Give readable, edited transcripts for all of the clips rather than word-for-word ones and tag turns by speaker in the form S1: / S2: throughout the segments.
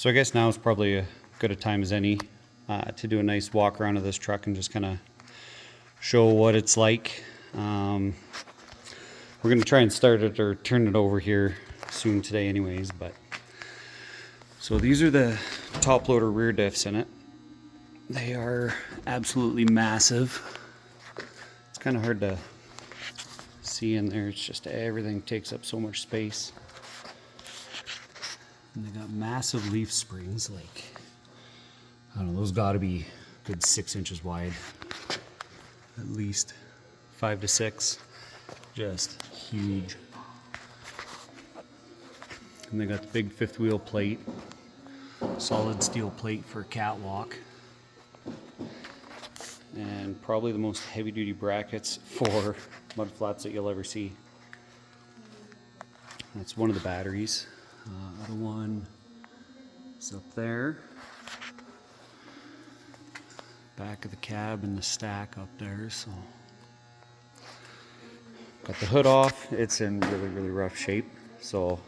S1: So I guess now is probably as good a time as any to do a nice walk around of this truck and just kind of show what it's like. We're going to try and start it or turn it over here soon today anyways, but so these are the top loader rear diffs in it. They are absolutely massive. It's kind of hard to see in there. It's just everything takes up so much space. And they got massive leaf springs, like, I don't know, those got to be a good 6 inches wide. At least 5 to 6. Just huge. And they got the big fifth wheel plate, solid steel plate for catwalk. And probably the most heavy duty brackets for mud flats that you'll ever see. That's one of the batteries. Other one is up there. Back of the cab and the stack up there. So got the hood off. It's in really rough shape. So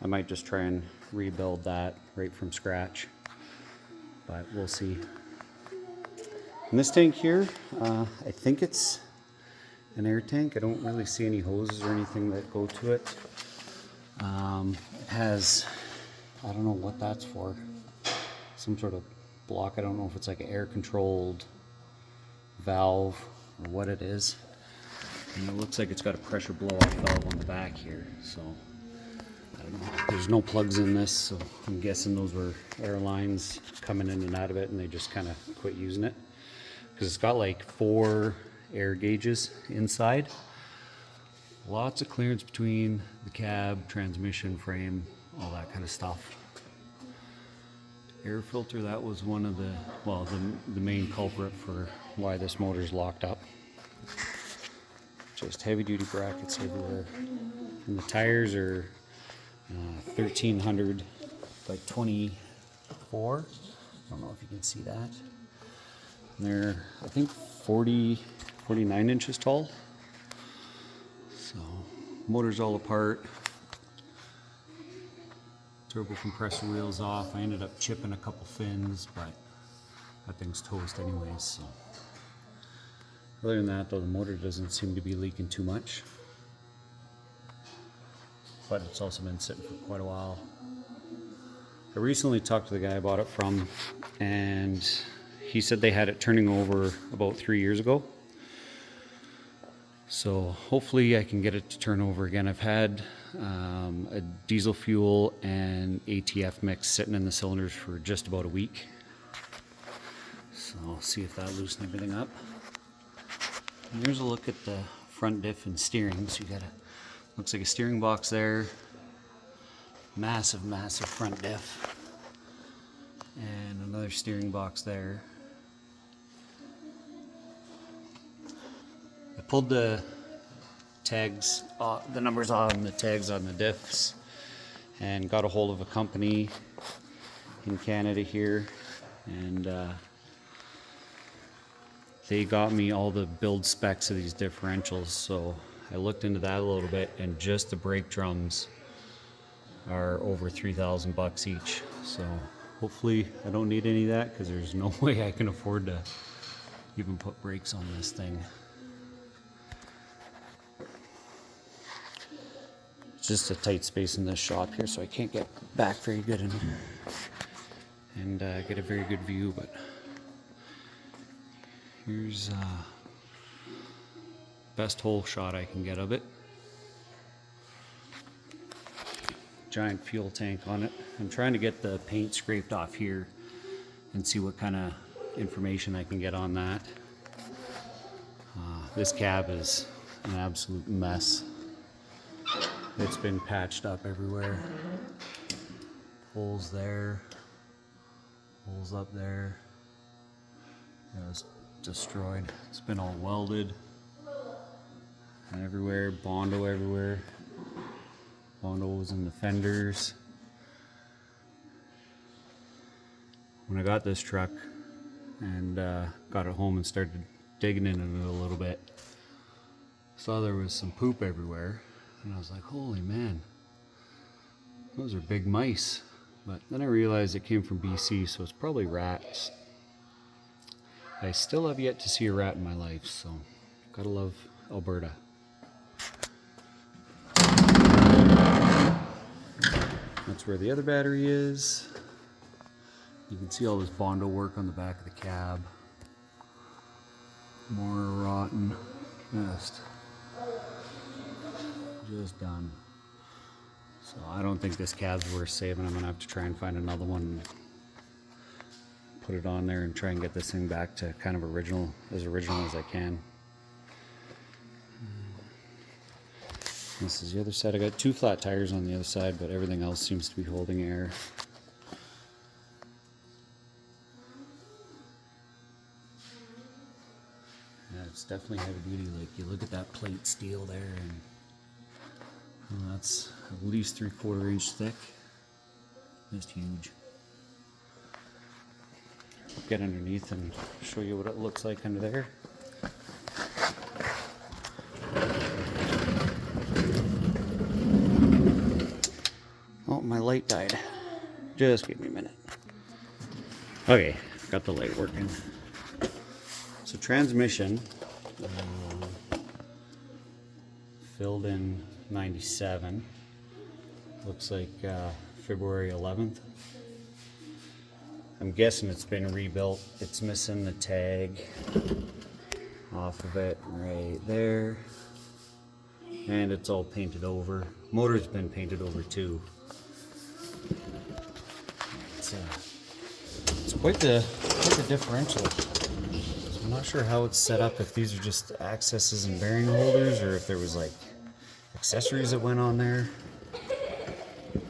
S1: I might just try and rebuild that right from scratch. But we'll see. And this tank here, I think it's an air tank. I don't really see any hoses or anything that go to it. It has, I don't know what that's for, some sort of block. I don't know if it's like an air controlled valve or what it is. And it looks like it's got a pressure blow off valve on the back here. So I don't know. There's no plugs in this, so I'm guessing those were air lines coming in and out of it and they just kind of quit using it. Because it's got like 4 air gauges inside. Lots of clearance between the cab, transmission, frame, all that kind of stuff. Air filter, that was one of the, well, the main culprit for why this motor's locked up. Just heavy duty brackets everywhere. And the tires are 1300 by 24. I don't know if you can see that. And they're, I think, 49 inches tall. So, motor's all apart. Turbo compressor wheels off. I ended up chipping a couple fins, but that thing's toast anyways. So, other than that, though, the motor doesn't seem to be leaking too much. But it's also been sitting for quite a while. I recently talked to the guy I bought it from, and he said they had it turning over about 3 years ago. So hopefully I can get it to turn over again. I've had a diesel fuel and ATF mix sitting in the cylinders for just about a week. So I'll see if that loosens everything up. And here's a look at the front diff and steering. So you got looks like a steering box there. Massive front diff. And another steering box there. I pulled the tags, the numbers on the tags on the diffs, and got a hold of a company in Canada here, and they got me all the build specs of these differentials. So I looked into that a little bit, and just the brake drums are over $3,000 each. So hopefully I don't need any of that, because there's no way I can afford to even put brakes on this thing. It's just a tight space in this shop here, so I can't get back very good and get a very good view. But here's best hole shot I can get of it. Giant fuel tank on it. I'm trying to get the paint scraped off here and see what kind of information I can get on that. This cab is an absolute mess. It's been patched up everywhere. Holes there, holes up there. It's destroyed. It's been all welded and everywhere, Bondo everywhere. Bondo was in the fenders. When I got this truck and got it home and started digging in it a little bit, saw there was some poop everywhere. And I was like, holy man, those are big mice. But then I realized it came from BC, so it's probably rats. I still have yet to see a rat in my life, so gotta love Alberta. That's where the other battery is. You can see all this Bondo work on the back of the cab. More rotten. Just done. So I don't think this cab's worth saving. I'm gonna have to try and find another one and put it on there and try and get this thing back to kind of original as I can. This is the other side. I got 2 flat tires on the other side, but everything else seems to be holding air. Yeah, it's definitely heavy duty. Like, you look at that plate steel there, and well, that's at least 3/4 inch thick. Just huge. I'll get underneath and show you what it looks like under there. Oh, my light died. Just give me a minute. Okay, got the light working. So transmission, filled in 97. Looks like February 11th. I'm guessing it's been rebuilt. It's missing the tag off of it right there. And it's all painted over. Motor's been painted over too. It's quite the differential. So I'm not sure how it's set up, if these are just accesses and bearing holders, or if there was like accessories that went on there.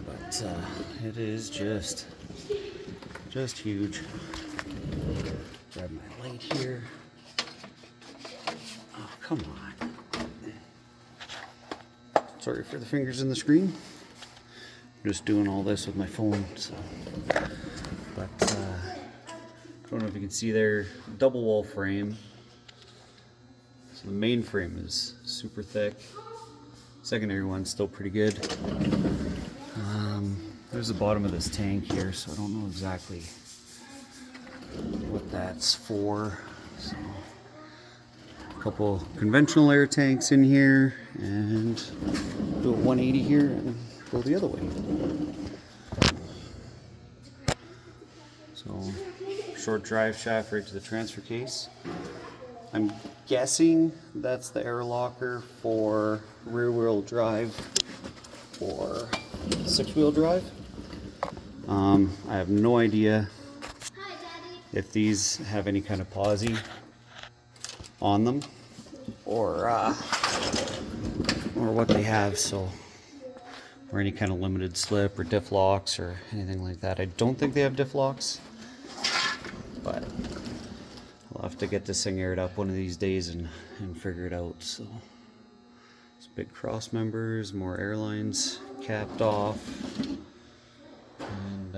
S1: But it is just huge. Grab my light here. Oh, come on. Sorry for the fingers in the screen. I'm just doing all this with my phone, so. But I don't know if you can see there, double wall frame. So the main frame is super thick. Secondary one's still pretty good. There's the bottom of this tank here, so I don't know exactly what that's for. So, a couple conventional air tanks in here, and do a 180 here and go the other way. So, short drive shaft right to the transfer case. I'm guessing that's the air locker for rear wheel drive or 6-wheel drive. I have no idea if these have any kind of posi on them or what they have, so, or any kind of limited slip or diff locks or anything like that. I don't think they have diff locks, but I'll have to get this thing aired up one of these days and figure it out. So it's big cross members, more airlines capped off, and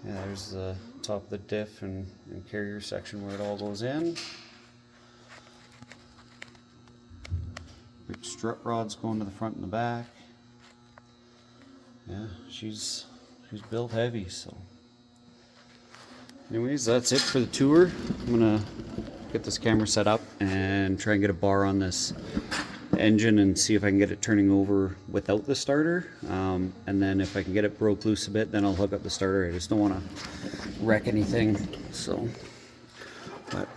S1: yeah, there's the top of the diff and carrier section where it all goes in. Big strut rods going to the front and the back. Yeah, she's built heavy. So anyways, that's it for the tour. I'm gonna get this camera set up and try and get a bar on this engine and see if I can get it turning over without the starter, and then if I can get it broke loose a bit, then I'll hook up the starter. I just don't want to wreck anything. So, but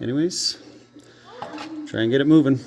S1: anyways, try and get it moving.